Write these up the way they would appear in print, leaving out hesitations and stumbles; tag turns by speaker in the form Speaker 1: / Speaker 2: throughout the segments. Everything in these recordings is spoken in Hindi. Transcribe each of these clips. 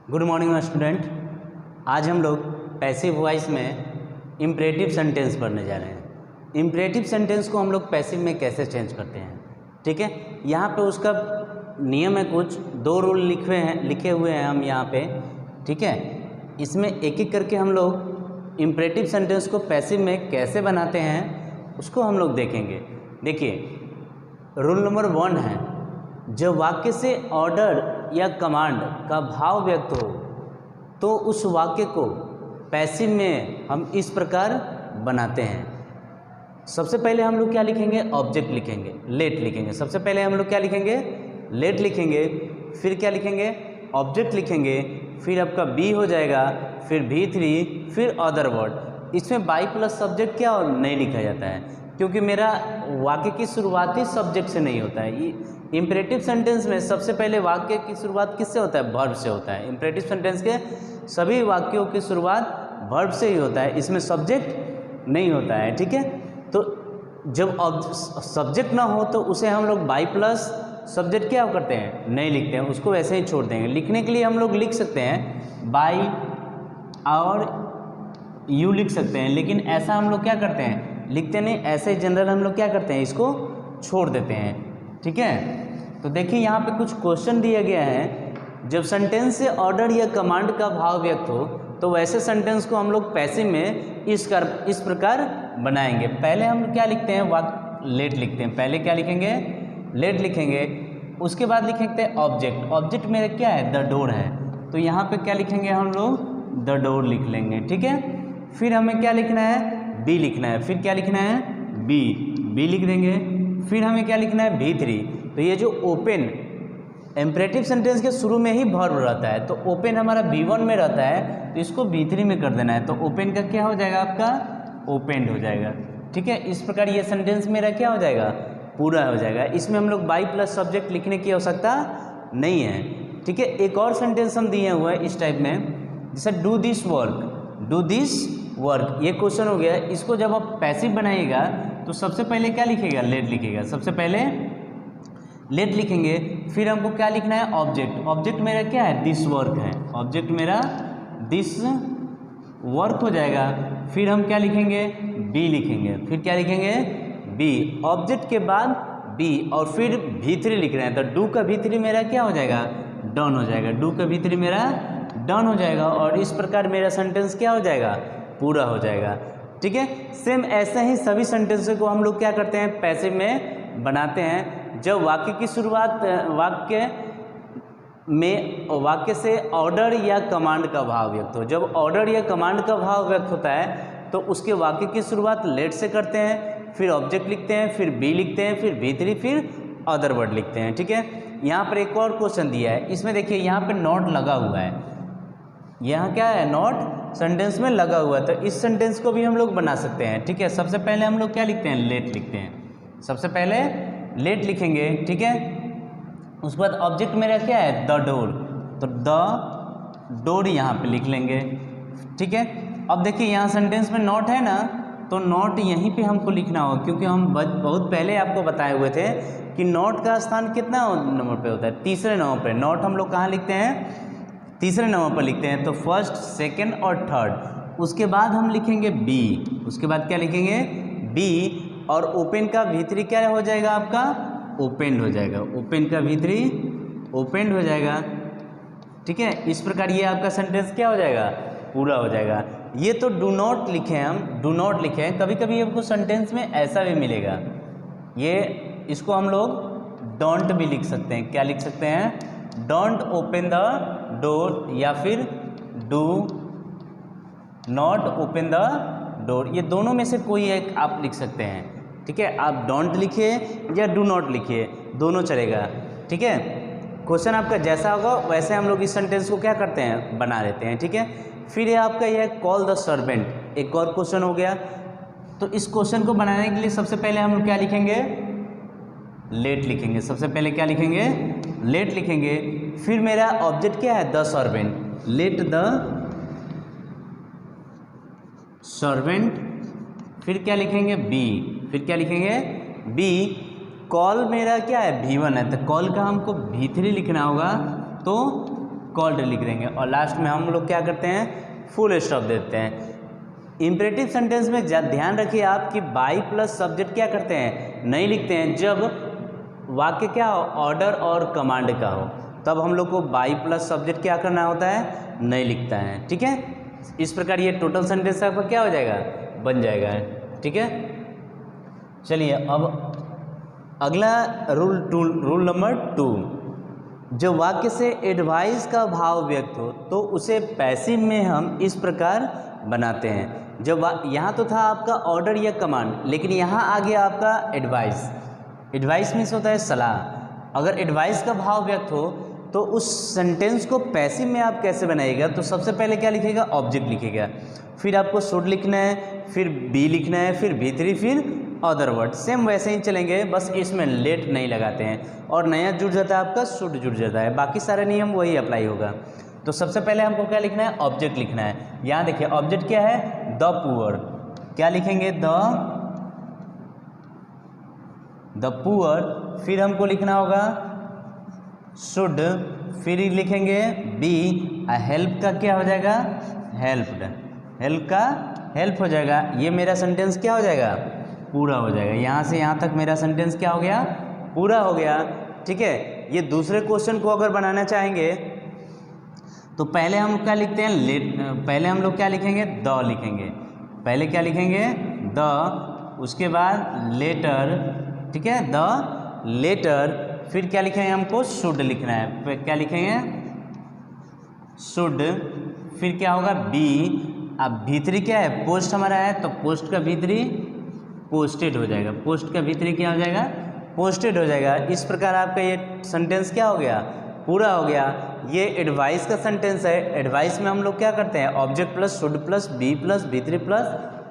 Speaker 1: Good morning student. आज हम लोग पैसिव वॉइस में इम्परेटिव सेंटेंस पढ़ने जा रहे हैं। इम्परेटिव सेंटेंस को हम लोग पैसिव में कैसे चेंज करते हैं, ठीक है। यहाँ पे उसका नियम है, कुछ 2 रूल लिखे हुए हैं हम यहाँ पे, ठीक है। इसमें एक एक करके हम लोग इम्परेटिव सेंटेंस को पैसिव में कैसे बनाते हैं उसको हम लोग देखेंगे। देखिए, रूल नंबर 1 है, जब वाक्य से ऑर्डर या कमांड का भाव व्यक्त हो तो उस वाक्य को पैसिव में हम इस प्रकार बनाते हैं। सबसे पहले हम लोग क्या लिखेंगे, ऑब्जेक्ट लिखेंगे, लेट लिखेंगे। सबसे पहले हम लोग क्या लिखेंगे, लेट लिखेंगे, फिर क्या लिखेंगे, ऑब्जेक्ट लिखेंगे, फिर आपका बी हो जाएगा, फिर V3, फिर अदर वर्ड। इसमें बाई प्लस सब्जेक्ट क्या नहीं लिखा जाता है, क्योंकि मेरा वाक्य की शुरुआत ही सब्जेक्ट से नहीं होता है। इम्परेटिव सेंटेंस में सबसे पहले वाक्य की शुरुआत किससे होता है, वर्ब से होता है। इम्परेटिव सेंटेंस के सभी वाक्यों की शुरुआत वर्ब से ही होता है, इसमें सब्जेक्ट नहीं होता है, ठीक है। तो जब सब्जेक्ट ना हो तो उसे हम लोग बाई प्लस सब्जेक्ट क्या करते हैं, नहीं लिखते हैं, उसको वैसे ही छोड़ देंगे। लिखने के लिए हम लोग लिख सकते हैं बाई और यू लिख सकते हैं, लेकिन ऐसा हम लोग क्या करते हैं, लिखते नहीं, ऐसे जनरल हम लोग क्या करते हैं, इसको छोड़ देते हैं, ठीक है। तो देखिए यहाँ पे कुछ क्वेश्चन दिया गया है। जब सेंटेंस से ऑर्डर या कमांड का भाव व्यक्त हो तो वैसे सेंटेंस को हम लोग पैसिव में इस प्रकार बनाएंगे। पहले हम क्या लिखते हैं, लेट लिखते हैं। पहले क्या लिखेंगे, लेट लिखेंगे, उसके बाद लिखेंगे ऑब्जेक्ट। ऑब्जेक्ट मेरा क्या है, द डोर है, तो यहाँ पे क्या लिखेंगे हम लोग, द डोर लिख लेंगे, ठीक है। फिर हमें क्या लिखना है, बी लिखना है, फिर क्या लिखना है, बी लिख देंगे। फिर हमें क्या लिखना है, V3। तो ये जो ओपन इम्परेटिव सेंटेंस के शुरू में ही वर्ब रहता है, तो ओपन हमारा V1 में रहता है, तो इसको V3 में कर देना है, तो ओपन का क्या हो जाएगा, आपका ओपेंड हो जाएगा, ठीक है। इस प्रकार ये सेंटेंस मेरा क्या हो जाएगा, पूरा हो जाएगा। इसमें हम लोग बाई प्लस सब्जेक्ट लिखने की आवश्यकता नहीं है, ठीक है। एक और सेंटेंस हम दिए हुए हैं इस टाइप में, जैसे डू दिस वर्क, ये क्वेश्चन हो गया। इसको जब आप पैसिव बनाइएगा तो सबसे पहले क्या लिखेगा, लेट लिखेगा। सबसे पहले लेट लिखेंगे, फिर हमको क्या लिखना है, ऑब्जेक्ट। ऑब्जेक्ट मेरा क्या है, दिस वर्क है, ऑब्जेक्ट मेरा दिस वर्क हो जाएगा। फिर हम क्या लिखेंगे, बी लिखेंगे, फिर क्या लिखेंगे, बी, ऑब्जेक्ट के बाद बी, और फिर V3 लिख रहे हैं, तो डू का V3 मेरा क्या हो जाएगा, डन हो जाएगा। डू का V3 मेरा डन हो जाएगा, और इस प्रकार मेरा सेंटेंस क्या हो जाएगा, पूरा हो जाएगा, ठीक है। सेम ऐसे ही सभी सेंटेंस को हम लोग क्या करते हैं, पैसिव में बनाते हैं। जब वाक्य की शुरुआत वाक्य से ऑर्डर या कमांड का भाव व्यक्त हो, जब ऑर्डर या कमांड का भाव व्यक्त होता है तो उसके वाक्य की शुरुआत लेट से करते हैं, फिर ऑब्जेक्ट लिखते हैं, फिर बी लिखते हैं, फिर V3, फिर अदर वर्ड लिखते हैं, ठीक है। यहाँ पर एक और क्वेश्चन दिया है, इसमें देखिए यहाँ पे नॉट लगा हुआ है, यहाँ क्या है, नॉट सेंटेंस में लगा हुआ है, तो इस सेंटेंस को भी हम लोग बना सकते हैं, ठीक है। सबसे पहले हम लोग क्या लिखते हैं, लेट लिखते हैं। सबसे पहले लेट लिखेंगे, ठीक है। उसके बाद ऑब्जेक्ट मेरा क्या है, द डोर, तो द डोर यहाँ पे लिख लेंगे, ठीक है। अब देखिए यहाँ सेंटेंस में नॉट है ना, तो नॉट यहीं पे हमको लिखना होगा, क्योंकि हम बहुत पहले आपको बताए हुए थे कि नॉट का स्थान कितना नंबर पे होता है, तीसरे नंबर पे। नॉट हम लोग कहाँ लिखते हैं, तीसरे नंबर पर लिखते हैं, तो फर्स्ट, सेकंड और थर्ड। उसके बाद हम लिखेंगे बी, उसके बाद क्या लिखेंगे, बी, और ओपन का V3 क्या हो जाएगा, आपका ओपेंड हो जाएगा। ओपन का V3 ओपेंड हो जाएगा, ठीक है। इस प्रकार ये आपका सेंटेंस क्या हो जाएगा, पूरा हो जाएगा। ये तो डू नॉट लिखे हैं, हम डू नॉट लिखे हैं। कभी कभी आपको सेंटेंस में ऐसा भी मिलेगा, ये इसको हम लोग डोंट भी लिख सकते हैं। क्या लिख सकते हैं, डोंट ओपन द डोर, या फिर do not open the door. ये दोनों में से कोई एक आप लिख सकते हैं, ठीक है। आप डोंट लिखिए या डू नॉट लिखिए, दोनों चलेगा, ठीक है। क्वेश्चन आपका जैसा होगा वैसे हम लोग इस सेंटेंस को क्या करते हैं, बना लेते हैं, ठीक है। फिर ये आपका यह कॉल द सर्वेंट, एक और क्वेश्चन हो गया। तो इस क्वेश्चन को बनाने के लिए सबसे पहले हम लोग क्या लिखेंगे, लेट लिखेंगे। सबसे पहले क्या लिखेंगे, लेट लिखेंगे। फिर मेरा ऑब्जेक्ट क्या है, the servant, let the servant. फिर क्या लिखेंगे, बी, फिर क्या लिखेंगे, बी। कॉल मेरा क्या है, V1 है, तो कॉल का हमको V3 लिखना होगा, तो कॉल्ड लिख देंगे और लास्ट में हम लोग क्या करते हैं, फुल स्टॉप देते हैं। इम्परेटिव सेंटेंस में ध्यान रखिए आप कि बाई प्लस सब्जेक्ट क्या करते हैं, नहीं लिखते हैं। जब वाक्य क्या हो, ऑर्डर और कमांड का हो, तब हम लोग को बाई प्लस सब्जेक्ट क्या करना होता है, नहीं लिखता है। ठीक है, इस प्रकार ये टोटल सेंटेंस आपका क्या हो जाएगा, बन जाएगा। ठीक है, चलिए अब अगला रूल नंबर 2, जब वाक्य से एडवाइस का भाव व्यक्त हो तो उसे पैसिव में हम इस प्रकार बनाते हैं। जब यहाँ तो था आपका ऑर्डर या कमांड, लेकिन यहाँ आ गया आपका एडवाइस। एडवाइस मीन्स होता है सलाह। अगर एडवाइस का भाव व्यक्त हो तो उस सेंटेंस को पैसिव में आप कैसे बनाइएगा, तो सबसे पहले क्या लिखेगा, ऑब्जेक्ट लिखेगा, फिर आपको शुड लिखना है, फिर बी लिखना है, फिर भीतरी, फिर अदर वर्ड। सेम वैसे ही चलेंगे, बस इसमें लेट नहीं लगाते हैं और नया जुड़ जाता है आपका शुड जुड़ जाता है, बाकी सारे नियम वही अप्लाई होगा। तो सबसे पहले हमको क्या लिखना है, ऑब्जेक्ट लिखना है। यहाँ देखिए ऑब्जेक्ट क्या है, द पुअर। क्या लिखेंगे, द पुअर, फिर हमको लिखना होगा शुड, फिर लिखेंगे बी, हेल्प का क्या हो जाएगा, हेल्प्ड, हेल्प का हेल्प हो जाएगा। ये मेरा सेंटेंस क्या हो जाएगा, पूरा हो जाएगा। यहाँ से यहाँ तक मेरा सेंटेंस क्या हो गया, पूरा हो गया। ठीक है, ये दूसरे क्वेश्चन को अगर बनाना चाहेंगे तो पहले हम क्या लिखते हैं, पहले हम लोग क्या लिखेंगे, द लिखेंगे। पहले क्या लिखेंगे, द, उसके बाद लेटर। ठीक है, द लेटर, फिर क्या लिखेंगे, हमको शुड लिखना है। फिर क्या लिखेंगे, शुड, फिर क्या होगा, बी। अब भीतरी क्या है, पोस्ट हमारा है, तो पोस्ट का भीतरी पोस्टेड हो जाएगा। पोस्ट का भीतरी क्या हो जाएगा, पोस्टेड हो जाएगा। इस प्रकार आपका ये सेंटेंस क्या हो गया, पूरा हो गया। ये एडवाइस का सेंटेंस है। एडवाइस में हम लोग क्या करते हैं, object plus should plus be plus भीतरी प्लस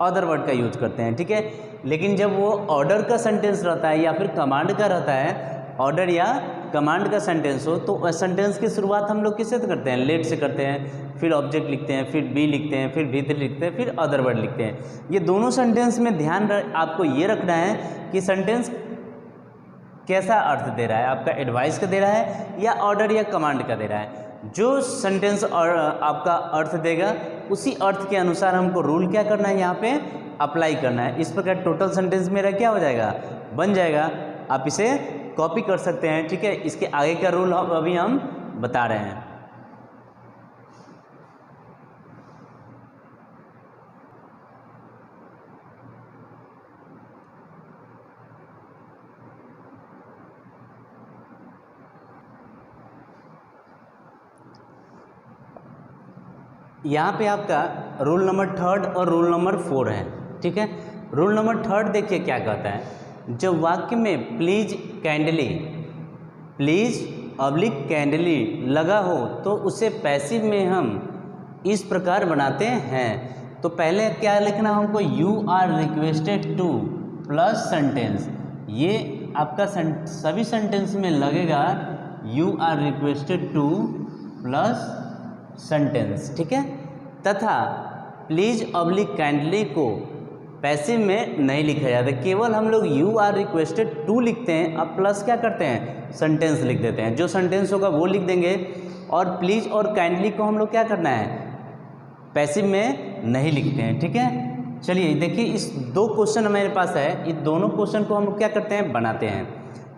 Speaker 1: अदर वर्ड का यूज करते हैं। ठीक है, लेकिन जब वो ऑर्डर का सेंटेंस रहता है या फिर कमांड का रहता है, ऑर्डर या कमांड का सेंटेंस हो, तो सेंटेंस की शुरुआत हम लोग किससे करते हैं, लेट से करते हैं, फिर ऑब्जेक्ट लिखते हैं, फिर बी लिखते हैं, फिर भीतर लिखते हैं, फिर अदर वर्ड लिखते हैं। ये दोनों सेंटेंस में ध्यान आपको ये रखना है कि सेंटेंस कैसा अर्थ दे रहा है, आपका एडवाइस का दे रहा है या ऑर्डर या कमांड का दे रहा है। जो सेंटेंस और आपका अर्थ देगा उसी अर्थ के अनुसार हमको रूल क्या करना है, यहाँ पे अप्लाई करना है। इस प्रकार टोटल सेंटेंस मेरा क्या हो जाएगा, बन जाएगा। आप इसे कॉपी कर सकते हैं। ठीक है, इसके आगे का रूल अभी हम बता रहे हैं। यहाँ पे आपका रूल नंबर 3 और रूल नंबर 4 है। ठीक है, रूल नंबर 3 देखिए क्या कहता है, जब वाक्य में please kindly, please oblique kindly लगा हो तो उसे पैसिव में हम इस प्रकार बनाते हैं। तो पहले क्या लिखना हमको, you are requested to plus sentence. ये आपका सभी सेंटेंस में लगेगा you are requested to plus sentence. ठीक है, तथा प्लीज ऑब्लिक काइंडली को पैसिव में नहीं लिखा जाता, केवल हम लोग यू आर रिक्वेस्टेड टू लिखते हैं। अब प्लस क्या करते हैं, सेंटेंस लिख देते हैं। जो सेंटेंस होगा वो लिख देंगे और प्लीज और काइंडली को हम लोग क्या करना है, पैसिव में नहीं लिखते हैं। ठीक है, चलिए देखिए इस 2 क्वेश्चन हमारे पास है, इस दोनों क्वेश्चन को हम लोग क्या करते हैं, बनाते हैं।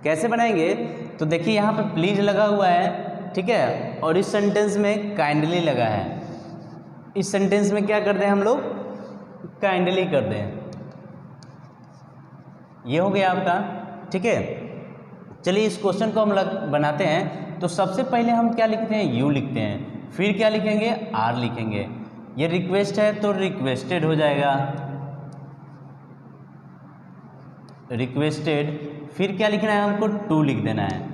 Speaker 1: कैसे बनाएंगे, तो देखिए यहाँ पे प्लीज लगा हुआ है, ठीक है, और इस सेंटेंस में काइंडली लगा है। इस सेंटेंस में क्या करते हैं हम लोग, काइंडली कर दें। ये हो गया आपका। ठीक है, चलिए इस क्वेश्चन को हम बनाते हैं। तो सबसे पहले हम क्या लिखते हैं, यू लिखते हैं, फिर क्या लिखेंगे, आर लिखेंगे। ये रिक्वेस्ट है तो रिक्वेस्टेड हो जाएगा, रिक्वेस्टेड। फिर क्या लिखना है हमको, टू लिख देना है।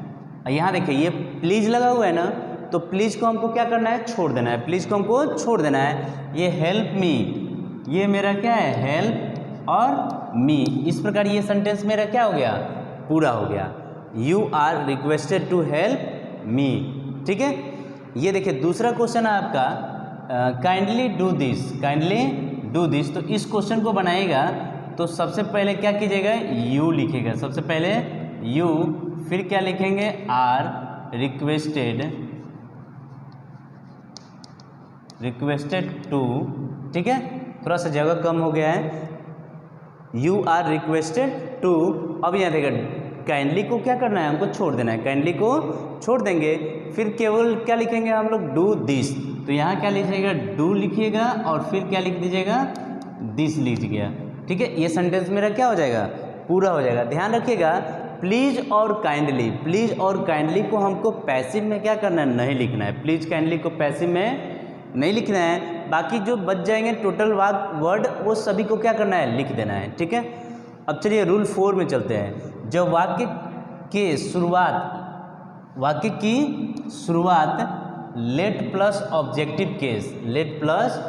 Speaker 1: यहाँ देखिए ये प्लीज लगा हुआ है ना, तो प्लीज को हमको क्या करना है, छोड़ देना है। प्लीज को हमको छोड़ देना है। ये हेल्प मी, ये मेरा क्या है, हेल्प और मी। इस प्रकार ये सेंटेंस मेरा क्या हो गया, पूरा हो गया। You are requested to help me. ठीक है, ये देखिए दूसरा क्वेश्चन है आपका, kindly do this, kindly do this. तो इस क्वेश्चन को बनाएगा तो सबसे पहले क्या कीजिएगा, यू लिखेगा। सबसे पहले यू, फिर क्या लिखेंगे, आर रिक्वेस्टेड, रिक्वेस्टेड टू, ठीक है, थोड़ा सा जगह कम हो गया है, यू आर रिक्वेस्टेड टू। अब यहाँ देखिए काइंडली को क्या करना है, हमको छोड़ देना है, काइंडली को छोड़ देंगे, फिर केवल क्या लिखेंगे हम लोग, डू दिस। तो यहाँ क्या लिखिएगा, डू लिखिएगा और फिर क्या लिख दीजिएगा, दिस लिखिएगा, ठीक है। ये सेंटेंस मेरा क्या हो जाएगा, पूरा हो जाएगा। ध्यान रखिएगा प्लीज और काइंडली, प्लीज और काइंडली को हमको पैसिव में क्या करना है, नहीं लिखना है। प्लीज काइंडली को पैसिव में नहीं लिखना है, बाकी जो बच जाएंगे टोटल वर्ड वो सभी को क्या करना है, लिख देना है, ठीक है। अब चलिए रूल 4 में चलते हैं। जब वाक्य की शुरुआत late plus objective case, late plus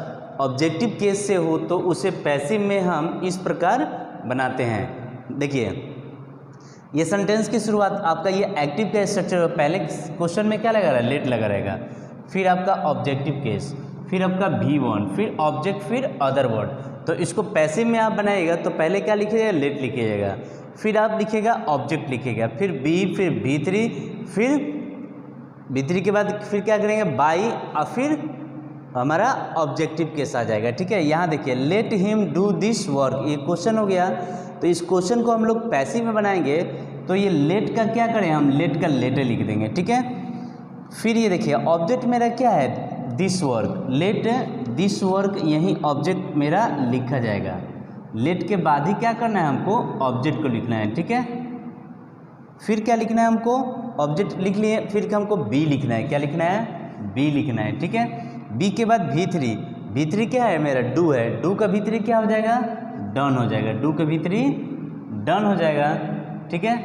Speaker 1: objective case से हो तो उसे पैसिव में हम इस प्रकार बनाते हैं। देखिए ये सेंटेंस की शुरुआत आपका ये एक्टिव का स्ट्रक्चर, पहले क्वेश्चन में क्या लगा रहा है, लेट लगा रहेगा, फिर आपका ऑब्जेक्टिव केस, फिर आपका V1, फिर ऑब्जेक्ट, फिर अदर वर्ड। तो इसको पैसिव में आप बनाइएगा तो पहले क्या लिखिएगा, लेट लिखिएगा, फिर आप लिखिएगा ऑब्जेक्ट लिखिएगा, फिर बी, फिर V3, फिर V3 के बाद फिर क्या करेंगे, बाई, और फिर हमारा ऑब्जेक्टिव केस आ जाएगा, ठीक है। यहाँ देखिए let him do this work, ये क्वेश्चन हो गया, तो इस क्वेश्चन को हम लोग पैसिव में बनाएंगे तो ये लेट का क्या करें, हम लेट का लेटर लिख देंगे, ठीक है। फिर ये देखिए ऑब्जेक्ट मेरा क्या है, this work, let this work, यही ऑब्जेक्ट मेरा लिखा जाएगा। लेट के बाद ही क्या करना है, हमको ऑब्जेक्ट को लिखना है, ठीक है। फिर क्या लिखना है हमको, ऑब्जेक्ट लिख लिए, फिर हमको बी लिखना है, क्या लिखना है, बी लिखना है, ठीक है। बी के बाद V3, V3 क्या है मेरा, डू है, डू का V3 क्या हो जाएगा, डन हो जाएगा, डू का V3 डन हो जाएगा, ठीक है।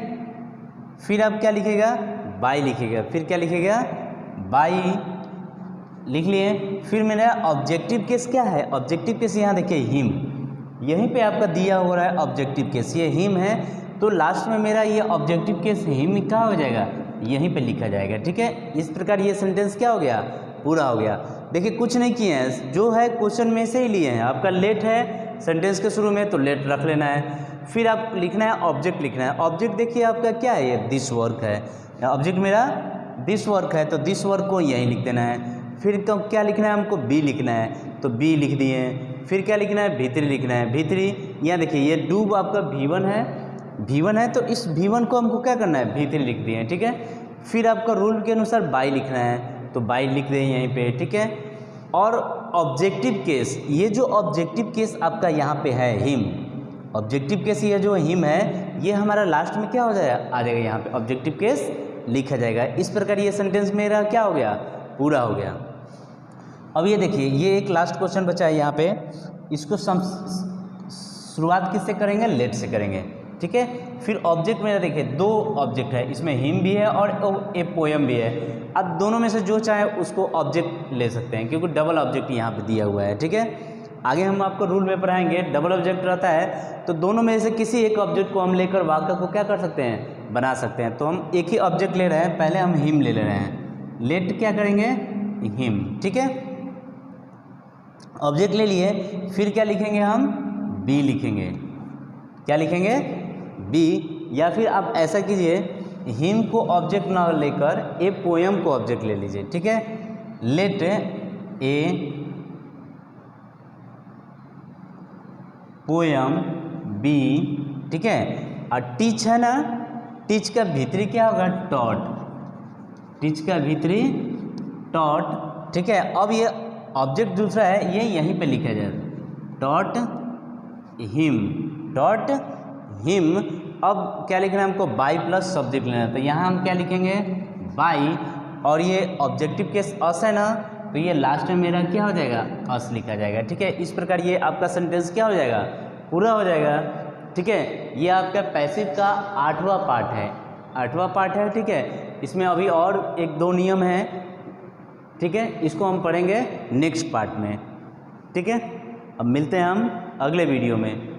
Speaker 1: फिर आप क्या लिखेगा, बाई लिखेगा, फिर क्या लिखेगा, बाई लिख लिए। फिर मेरा ऑब्जेक्टिव केस क्या है, ऑब्जेक्टिव केस यहाँ देखिए हिम, यहीं पे आपका दिया हो रहा है ऑब्जेक्टिव केस, ये हिम है, तो लास्ट में मेरा ये ऑब्जेक्टिव केस हिम क्या हो जाएगा, यहीं पे लिखा जाएगा, ठीक है। इस प्रकार ये सेंटेंस क्या हो गया, पूरा हो गया। देखिए कुछ नहीं किए हैं, जो है क्वेश्चन में से ही लिए हैं। आपका लेट है सेंटेंस के शुरू में तो लेट रख लेना है, फिर आप लिखना है ऑब्जेक्ट लिखना है। ऑब्जेक्ट देखिए आपका क्या है, ये दिस वर्क है, ऑब्जेक्ट मेरा दिस वर्क है, तो दिस वर्क को यहीं लिख देना है। फिर क्या लिखना है हमको, बी लिखना है, तो बी लिख दिए। फिर क्या लिखना है, V3 लिखना है, V3 यहाँ देखिए ये डू आपका V1 है, V1 है, तो इस V1 को हमको क्या करना है, V3 लिख दिए, ठीक है। फिर आपका रूल के अनुसार बाई लिखना है, तो बाई लिख दें यहीं पे, ठीक है। और ऑब्जेक्टिव केस, ये जो ऑब्जेक्टिव केस आपका यहाँ पे है हिम, ऑब्जेक्टिव केस ये जो हिम है, ये हमारा लास्ट में क्या हो जाएगा, आ जाएगा यहाँ पे ऑब्जेक्टिव केस लिखा जाएगा। इस प्रकार ये सेंटेंस मेरा क्या हो गया, पूरा हो गया। अब ये देखिए ये एक लास्ट क्वेश्चन बचा है यहाँ पे, इसको शुरुआत किससे करेंगे, लेट से करेंगे, ठीक है। फिर ऑब्जेक्ट मेरा देखिए दो ऑब्जेक्ट है, इसमें हिम भी है और ए पोएम भी है। अब दोनों में से जो चाहे उसको ऑब्जेक्ट ले सकते हैं, क्योंकि डबल ऑब्जेक्ट यहाँ पे दिया हुआ है, ठीक है। आगे हम आपको रूल में पढ़ाएंगे, डबल ऑब्जेक्ट रहता है तो दोनों में से किसी एक ऑब्जेक्ट को हम लेकर वाक्य को क्या कर सकते हैं, बना सकते हैं। तो हम एक ही ऑब्जेक्ट ले रहे हैं, पहले हम हिम ले रहे हैं, लेट क्या करेंगे, हिम, ठीक है। ऑब्जेक्ट ले लिए, फिर क्या लिखेंगे हम, बी लिखेंगे, क्या लिखेंगे, बी। या फिर आप ऐसा कीजिए, हिम को ऑब्जेक्ट ना लेकर ए पोएम को ऑब्जेक्ट ले लीजिए, ठीक है। लेट ए पोएम बी, ठीक है। और टीच है ना, टीच का भीतरी क्या होगा, टॉट, टीच का भीतरी टॉट, ठीक है। अब ये ऑब्जेक्ट दूसरा है, ये यहीं पे लिखा जाए, टॉट हिम, टॉट हिम। अब क्या लिखना है हमको, बाई प्लस सब्जेक्ट लेना है, तो यहाँ हम क्या लिखेंगे, बाई, और ये ऑब्जेक्टिव केस अस है ना, तो ये लास्ट में मेरा क्या हो जाएगा, अस लिखा जाएगा, ठीक है। इस प्रकार ये आपका सेंटेंस क्या हो जाएगा, पूरा हो जाएगा, ठीक है। ये आपका पैसिव का 8वां पार्ट है, 8वां पार्ट है, ठीक है। इसमें अभी और 1-2 नियम हैं, ठीक है, इसको हम पढ़ेंगे नेक्स्ट पार्ट में, ठीक है। अब मिलते हैं हम अगले वीडियो में।